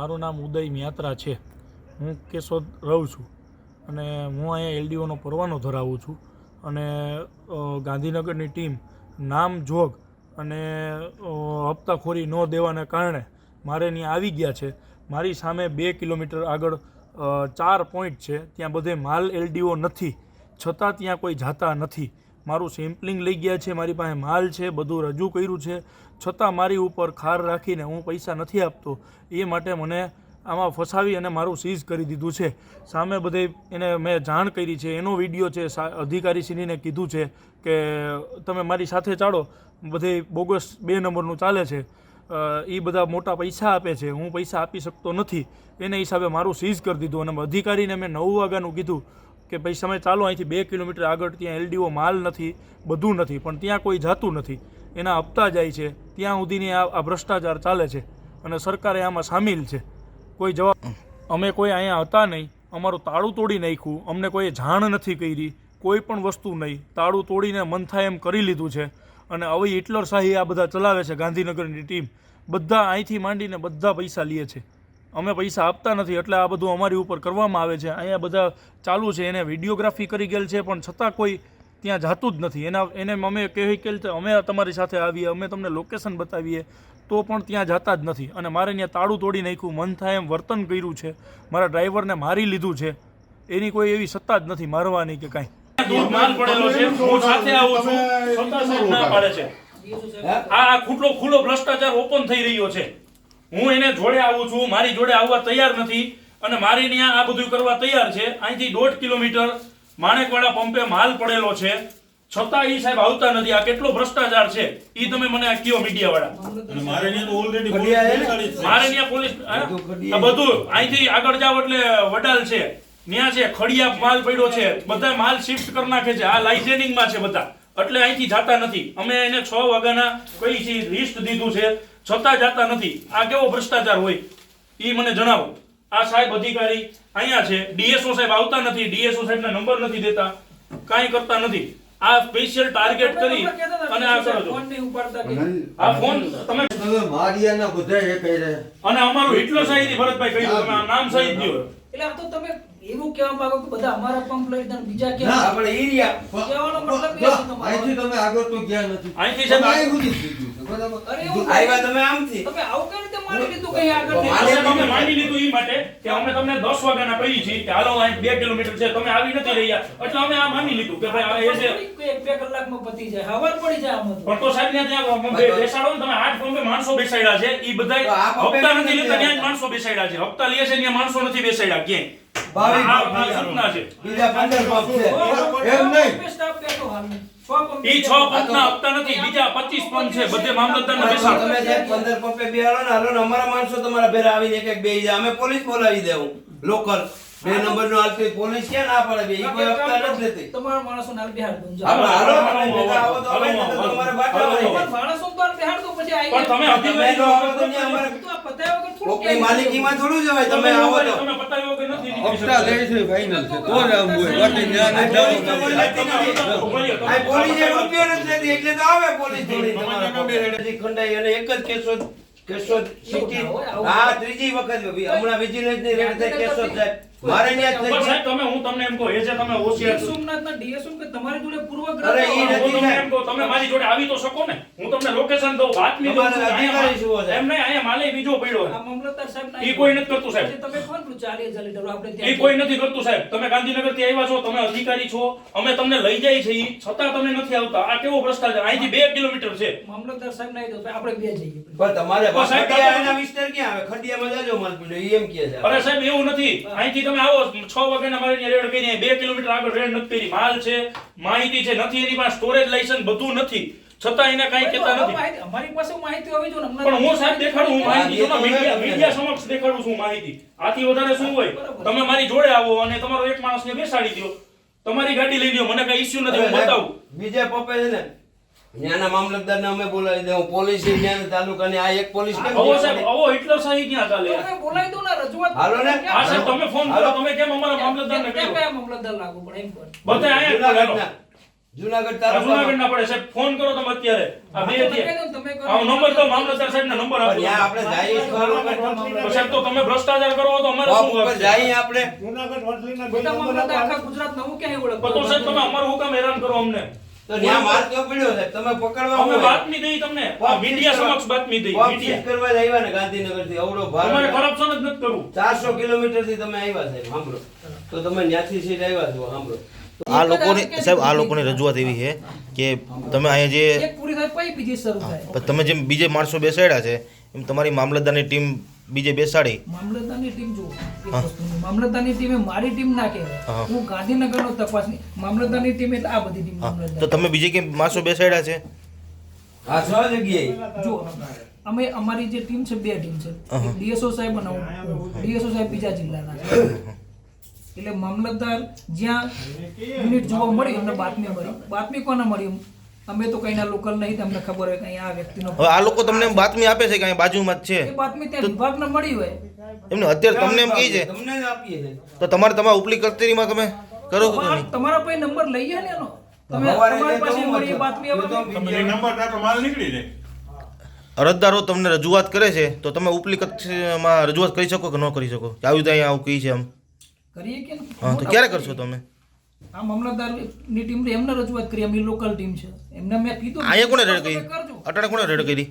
મારું નામ ઉદય મિયાત્રા છે. હું કેશોદ રહું છું અને હું અહીંયા એલડીઓનો પરવાનો ધરાવું છું અને ગાંધીનગરની ટીમ નામજોગ અને હપ્તાખોરી ન દેવાના કારણે મારે ત્યાં આવી ગયા છે. મારી સામે 2 કિલોમીટર આગળ 4 પોઈન્ટ છે, ત્યાં બધે માલ એલડીઓ નથી, છતાં ત્યાં કોઈ જાતા નથી. મારું સેમ્પલિંગ લઈ ગયા છે, મારી પાસે માલ છે, બધું રજૂ કર્યું છે, છતાં મારી ઉપર ખાર રાખીને હું પૈસા નથી આપતો. એ માટે મને આમાં ફસાવી અને મારું સીઝ કરી દીધું છે. સામે બધે એને મેં જાણ કરી છે, એનો વિડીયો છે, અધિકારીશ્રીને કીધું છે કે તમે મારી સાથે ચાલો, બધે બોગસ 2 નંબરનું ચાલે છે, એ બધા મોટા પૈસા આપે છે, હું પૈસા આપી શકતો નથી. એને હિસાબે મારું સીઝ કરી દીધું અને અધિકારીને મેં 9 વાગ્યાનું કીધું કે ભાઈ તમે ચાલો, અહીંથી 2 કિલોમીટર આગળ ત્યાં એલડીઓ માલ નથી, બધું નથી, પણ ત્યાં કોઈ જાતું નથી, એના હપ્તા જાય છે, ત્યાં સુધીની આ ભ્રષ્ટાચાર ચાલે છે અને સરકારે આમાં સામેલ છે. કોઈ જવાબ, અમે કોઈ અહીંયા હતા નહીં, અમારું તાળું તોડી નાખ્યું, અમને કોઈ જાણ નથી કરી, કોઈ પણ વસ્તુ નહીં, તાળું તોડીને મન થાય એમ કરી લીધું છે. અને હવે હિટલરશાહી આ બધા ચલાવે છે ગાંધીનગરની ટીમ, બધા અહીંથી માંડીને બધા પૈસા લે છે. અમે પૈસા આપતા નથી એટલે આ બધું અમારી ઉપર કરવામાં આવે છે. અહીંયા બધા ચાલુ છે, એને વિડીયોગ્રાફી કરી ગયેલ છે, પણ છતાં કોઈ ત્યાં જાતું જ નથી. એને અમે કહી કે અમે તમારી સાથે આવીએ, અમે તમને લોકેશન બતાવીએ, તો પણ ત્યાં જાતા જ નથી. અને મારે ત્યાં તાળું તોડી નાખ્યું, મન થાય એમ વર્તન કર્યું છે, મારા ડ્રાઈવરને મારી લીધું છે. એની કોઈ એવી સત્તા જ નથી મારવાની કે કાંઈ. માલ પડેલો છે, હું સાથે આવું છું, છતાં સાહેબ ના પાડે છે. આ ખુલ્લો ભ્રષ્ટાચાર ઓપન થઈ રહ્યો છે. હું એને જોડે આવું છું, મારી જોડે આવવા તૈયાર નથી અને મારી ત્યાં આ બધું કરવા તૈયાર છે. અહીંથી 1.5 કિલોમીટર માણેકવાડા પંપે માલ પડેલો છે, છતાં ઈ સાહેબ આવતા નથી. આ કેટલો ભ્રષ્ટાચાર છે ઈ તમે મને આ કયો મીડિયા વાળા. મારે ત્યાં પોલીસ આ બધું અહીંથી આગળ જાવ એટલે વડાલ છે, ત્યાં છે, ખડિયા માલ પડ્યો છે, બધા માલ શિફ્ટ કરી નાખે છે. આ લાઇઝનિંગમાં છે બધા, એટલે અહીંથી જાતા નથી. અમે એને 6 વાગ્યાના કઈ છે લિસ્ટ દીધું છે, છતાં જાતા નથી. આ કેવો ભ્રષ્ટાચાર હોય ઈ મને જણાવો. આ સાહેબ અધિકારી અહીંયા છે, ડીએસઓ સાહેબ આવતા નથી, ડીએસઓ સાહેબના નંબર નથી દેતા, કાંઈ કરતા નથી. આ સ્પેશિયલ ટાર્ગેટ કરી અને આ કરો છો. આ ફોન તમે મારિયાના બધા એ કહી રહ્યા અને અમારું હિટલર સાહેબ ભરતભાઈ કહ્યું, તમે નામ સહિત દયો. એટલે આ તો તમે એવું કહેવા માંગો કે બધા અમારા પંપ લઈ દે, બીજા કે ના આપણે એરિયા કહેવાનો મતલબ એ છે તમારો. અહીંથી તમે આગળ તો ગયા નથી, અહીંથી સાહેબ અહીં સુધી જ લીધું છે, બરાબર. અરે એવું આવ્યા તમે આમથી, તમે આવું કઈ રીતે માની લીધું કઈ આગળ નહીં? સાહેબ અમે માની લીધું ઈ માટે કે અમે તમને 10 વાગ્યાના કહી છીએ કે હાલો અહીં 2 કિલોમીટર છે, તમે આવી નથી રહ્યા, એટલે અમે આ માની લીધું કે ભાઈ આ એ છે. 1-2 કલાકમાં પતી જાય, હવાર પડી જાય આમાં. પણ તો સાહેબ ત્યાં બેસાડો ને તમે, 8 પંપે માણસો બેસાડ્યા છે, ઈ બધા હપ્તા નથી લેતા, ત્યાં જ માણસો બેસાડ્યા છે. હપ્તા લે છે ત્યાં માણસો નથી બેસાડ્યા ક્યાંય. બીજા 15 પંપ છે એમ નહીં. સ્ટાફ બેઠો હાલમાં. ઈ 6 પંપના હપ્તા નથી, બીજા 25 પંપ છે, બધે મામલતદારને બેસાડો. તમે જે 15 પંપે બેહાડો ને, હાલો ને અમારા માણસો તમારા ભેરા આવીને એક બેહી જાય, અમે પોલીસ બોલાવી દેવું. લોકલ 2 નંબરનો હાલતી પોલીસ ક્યાં ના પડે? બે ઈ કોઈ હપ્તા નથી લેતી. તમારા માણસો નાલ બિહાર દો. હાલો તમે ભેગા આવો તો અમે તમારે બાટલા હોય. માણસો તો બિહાર દો, પછી આવી પણ તમે અધિકારી તમે આવો તો ત્યાં અમારે તો આ પતાવ્યા વગર થોડું કોકની માલિકીમાં થોડું જવાય. તમે આવો તો તમે બતાવ્યો કે નથી નીકળી હપ્તા લે છે ફાઇનલ છે, તો જ આમ હોય, બાકી ન્યા નથી જવાનું. આ પોલીસે રૂપિયો નથી લેતી એટલે તો આવે પોલીસ થોડી તમારા ખંડાઈ. અને એક જ કેશોદ સિટી આ ત્રીજી વખત હમણાં વિજિલન્સ ની રેડ થઈ કેશોદ સાહેબ મારે ન્યા થઈ પણ સાહેબ તમે, હું તમને એમ કહું, એ જે તમે હોશિયાર છો. સોમનાથના ડીએસઓ કે તમારી જોડે પૂર્વગ્રહ અરે ઈ હું નથી તમને એમ કહું, તમે મારી જોડે આવી તો શકો ને. હું તમને લોકેશન દઉં, બાતમી દઉં છું. તમારા અધિકારી શું છે? એમ નહીં, અહીંયા માલે બીજો પડ્યો આ મામલતદાર સાહેબ ના ઈ કોઈ નથી કરતું સાહેબ. તમે કોણ પેલું 40,000 લીટર આપણે એ ત્યાં કોઈ નથી કરતું સાહેબ. તમે ગાંધીનગર થી આવ્યા છો, તમે અધિકારી છો, અમે તમને લઈ જાય છે, છતાં તમે નથી આવતા. આ કેવો ભ્રષ્ટાચાર! અહીંથી 2 કિલોમીટર છે. મામલતદાર સાહેબ ના દો, આપણે બે જઈએ. પણ તમારે પણ સાહેબ ખડિયા એના વિસ્તાર ક્યાં આવે? ખડિયામાં જાજો માલ પીડ્યો ઈ એમ કહે છે. અરે સાહેબ એવું નથી. અહીંથી તમે આવો 6 વાગ્યાના મારે ત્યાં રેડ કરી, 2 કિલોમીટર આગળ રેડ નથી કરી. માલ છે, માહિતી છે, નથી એની પાસે સ્ટોરેજ લાયસન્સ બધું નથી, છતાં એને કાંઈ કહેતા નથી. અમારી પાસે માહિતી હોવી જોઈએ ને. પણ હું સાહેબ દેખાડું, હું માહિતી મીડિયા સમક્ષ દેખાડું છું માહિતી. આથી વધારે શું હોય? તમે મારી જોડે આવો અને તમારો એક માણસને બેસાડી દો, તમારી ગાડી લઈ લ્યો, મને કઈ ઇશ્યુ નથી, હું બતાવું. બીજા પપ્પે છે ને ત્યાંના મામલતદારને અમે બોલાવી દઉં, પોલીસ ત્યાં તાલુકાની આ એક પોલીસ કેમ આવો સાહેબ, આવો હિટલર શાહી ક્યાં ચાલે? તમે બોલાવી દો ને, રજૂઆત હાલો ને. હા સાહેબ, તમે ફોન કરો, તમે કેમ અમારા મામલતદારને કહ્યું? કયા મામલતદાર લાગુ પડે એમ કહો. બધા અહીંયા જ બોલાવો. જુનાગઢ આ તાલુકામાં. જુનાગઢ ના પડે સાહેબ, ફોન કરો તમે અત્યારે આ બે તમે છે. કહી દો ને, તમે કરો. આ નંબર તો મામલતદાર સાહેબના નંબર પણ આપો. ત્યાં આપણે જઈએ ખરું કે? તો સાહેબ તો તમે ભ્રષ્ટાચાર કરો તો અમારે પગ શું ઉપર વાંક છે? જઈએ આપણે. બધા મામલતદાર આખા ગુજરાતમાં હું ક્યાંય ઓળખતો પણ તો સાહેબ તમે અમારું હુકામ હેરાન કરો અમને? તો ત્યાં માર ક્યાં પડ્યો સાહેબ? તમે પકડવા અમે હોય. બાતમી દઈ તમને, આ મીડિયા સમક્ષ બાતમી દઈ. પગ મીડિયા સીઝ કરવા જ આવ્યા ને ગાંધીનગરથી. અવળો ભાર. તમારે કરપ્શન જ નથી કરવું. 400 કિલોમીટરથી તમે આવ્યા સાહેબ, સાંભળો. તો તમે ત્યાંથી સીટ આવ્યા છો, સાંભળો. આ લોકોની સાહેબ આ લોકોની રજૂઆત એવી છે કે તમે અહીંયા જે એક પૂરી થાય પછી બીજી શરૂ થાય. તમે જેમ બીજે માણસો બેસાડ્યા છે એમ તમારી મામલતદારની ટીમ બીજે બેસાડી મામલતદારની ટીમ જુઓ, એક વસ્તુની. મામલતદારની ટીમે મારી ટીમ ના કહેવાય. હું ગાંધીનગરનો તપાસની મામલતદારની ટીમ એટલે આ બધી ટીમ તો મામલતદાર. તમે બીજે કેમ માણસો બેસાડ્યા છે? આ 6 જગ્યાએ. જુઓ, અમે અમારી જે ટીમ છે, બે ટીમ છે. ડીએસઓ સાહેબ અને ડીએસઓ સાહેબ બીજા જિલ્લાના છે. એટલે મામલતદાર જ્યાં યુનિટ જોવા મળી અમને બાતમી મળી. બાતમી કોને મળી? અમે તો કઈના લોકલ નહીં, તમને ખબર હોય કે અહીંયા આ વ્યક્તિનો હવે આ લોકો તમને બાતમી આપે છે કે અહીંયા બાજુમાં જ એ છે બાતમી ત્યાં વિભાગને મળી હોય. એમને અત્યારે તમને એમ કહે છે તમને જ આપીએ છે. તો તમારા ઉપલી કચેરીમાં તમે કરો છો કે નહીં? તમારા પાસે નંબર લઈએ ને એનો. તમે સવારે તમારી જે પાસે તો મળી એ બાતમી આવે. અરજદારો તમને રજૂઆત કરે છે તો તમે ઉપલી કચેરીમાં રજૂઆત કરી શકો કે ન કરી શકો કે આવી રીતે અહીંયા આવું કહી છે આમ? કરીએ કે નહીં? હા તો ક્યારે કરશો તમે? આ મામલતદારની ટીમ એમને રજૂઆત કરી, એમની લોકલ ટીમ છે, એમને મેં કીધું અહીંયા કોને રેડ કરી? તમે કરજો. અટાણે કોને રેડ કરી?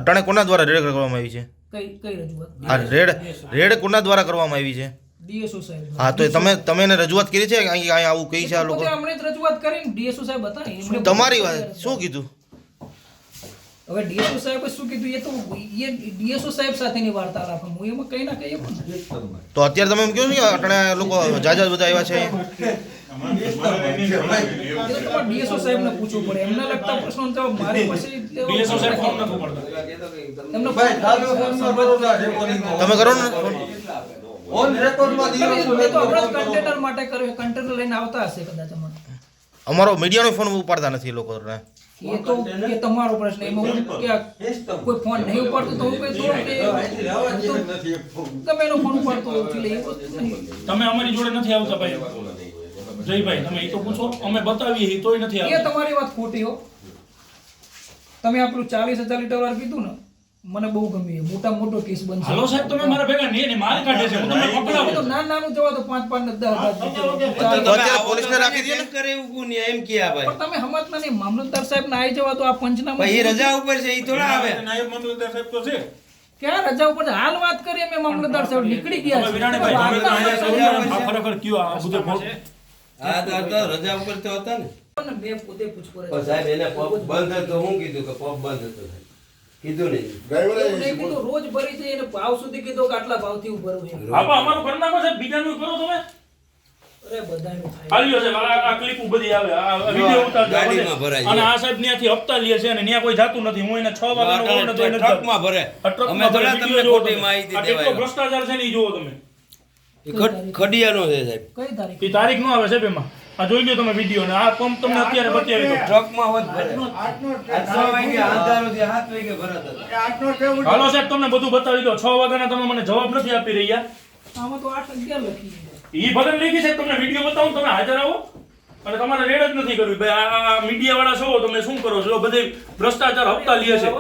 અટાણે કોના દ્વારા રેડ કરવામાં આવી છે? કઈ રજૂઆત? આ રેડ કોના દ્વારા કરવામાં આવી છે? ડીએસઓ સાહેબ. હા તો તમે એને રજૂઆત કરી છે કે અહીંયા આવું કહી છે આ લોકો? પોતે હમણાં જ રજૂઆત કરીને ડીએસઓ સાહેબ હતા. એમણે તમારી વાત શું કીધું? હવે ડીએસઓ સાહેબે શું કીધું એ તો એ ડીએસઓ સાહેબ સાથેની વાર્તાલાપ. હું એમાં કઈ ના કઈ પણ તો અત્યારે તમે એમ કહો છો કે અટાણે લોકો જાજા બધા આવ્યા છે અહીંયા? એ તો તમારે ડીએસઓ સાહેબને પૂછવું પડે. એમને લગતા પ્રશ્નો જવાબ મારી પાસે DSO સાહેબ ફોન નથી પડતા. એમનો તમે કરો ને ફોન? એ તો હમણાં જ કન્ટેનર માટે કર્યો. કન્ટેનર લઈને આવતા હશે કદાચ અમારે. અમારો મીડિયાનો ફોન ઉપાડતા નથી એ લોકો. એ તો એ તમારો પ્રશ્ન. એમાં હું કે કોઈ ફોન નહીં ઉપાડતું તો હું કઈ દઉં કે તમે એનો ફોન ઉપાડતો હોઉં છું. એટલે એ વસ્તુ નહીં. તમે અમારી જોડે નથી આવતા ભાઈ. જયભાઈ તમે એ તો પૂછો, અમે બતાવીએ એ તોય નથી એ આવતા. તમારી વાત ખોટી હો. તમે આપણું 40,000 લીટર વાળું કીધું ને, મને બહુ ગમ્યું. મોટો કેસ બનશે. હાલો સાહેબ તમે મારા ભેગા નહીં ને માલ કાઢે છે, હું તમને એ તો પકડાવું. નાનું જવા તો 5,000 ને 10,000 તો અત્યારે પોલીસને રાખી દે ને. એમ કરે એવું કોણ નહીં, એમ ક્યાં ભાઈ? પણ તમે સમજતા નહીં. મામલતદાર સાહેબ ના આવી જવા તો આ પંચનામા ભાઈ એ રજા ઉપર છે, એ થોડા આવે. ક્યાં રજા ઉપર છે? હાલ વાત કરી અમે મામલતદાર સાહેબ નીકળી ગયા હવે છે. વિરાણીભાઈ, તમે તમે અહીંયા વાત સૌને આ ખરેખર કયો આ બધું ખોટું? હા તો રજા ઉપર તો હતા ને. કરો. મેં પોતે પૂછપરછ પણ સાહેબ એને પંપ બંધ હતો, હું કીધું કે પંપ બંધ હતો સાહેબ. કીધું નહીં. એવું નહીં કીધું, રોજ ભરી છે એને ભાવ સુધી કીધું કે આટલા ભાવથી હું ભરું છું. હા પણ અમારું કરી નાખો સાહેબ, બીજાનું કરો તમે. અરે બધાનું થાય. હાલ્યો સાહેબ, આ ક્લિપ બધી આવે, આ વિડીયો ઉતારજો ગાડીમાં બધે. ભરાય છે. અને આ સાહેબ ત્યાંથી હપ્તા લે છે અને ત્યાં કોઈ જાતું નથી. હું એને 6 વાગ્યાનો ઓર્ડર દઈને જ જાઉં. ટ્રકમાં ભરે. આ ટ્રકમાં અમે ભરે, થોડા વિડીયો તમને જોવો ખોટી તમે. માહિતી આ કેટલો દેવાય. ભ્રષ્ટાચાર છે ને એ જુઓ તમે. ખડિયાનો છે સાહેબ. કઈ તારીખ? એ તારીખ નો આવે સાહેબ એમાં. આ જોઈ લો તમે વિડીયો ને આ પંપ તમને અત્યારે બતાવી દો. ટ્રકમાં હોત ભરે. 8 વાગે અંધારોથી 7 વાગે ભરાતા હતા. હાલો સાહેબ તમને બધું બતાવી દો. 6 વાગ્યાના તમે મને જવાબ નથી આપી રહ્યા. આમાં તો 8-11 લખી છે. ઈ ભલે લીધી છે, તમને વિડીયો બતાવું, તમે હાજર આવો. અને તમારે રેડ જ નથી કરવી ભાઈ. આ મીડિયા વાળા છો, તમે શું કરો છો? બધે ભ્રષ્ટાચાર હપ્તા લે છે.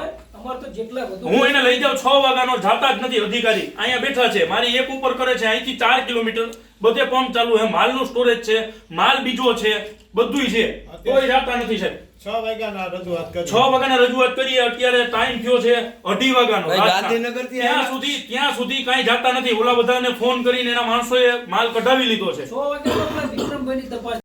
અમારે તો જેટલા બધું હું એને લઈ જાઉં 6 વાગ્યાનો, જાતા જ નથી અધિકારી. અહીંયા બેઠા છે, મારી એક ઉપર કરે છે, અહીંથી 4 કિલોમીટર બધે પંપ ચાલુ છે, માલનું સ્ટોરેજ છે, માલ બીજો છે, બધુંય છે, તોય જાતા નથી સાહેબ. 6 વાગ્યાના રજૂઆત કરીએ, અત્યારે ટાઈમ થયો છે 2:30 વાગ્યાનો. ભાઈ, રાતના. ગાંધીનગરથી ત્યાં સુધી કાંઈ જાતા નથી. ઓલા બધાને ફોન કરીને એના માણસોએ માલ કઢાવી લીધો છે. 6 વાગ્યા વિક્રમભાઈની તપાસ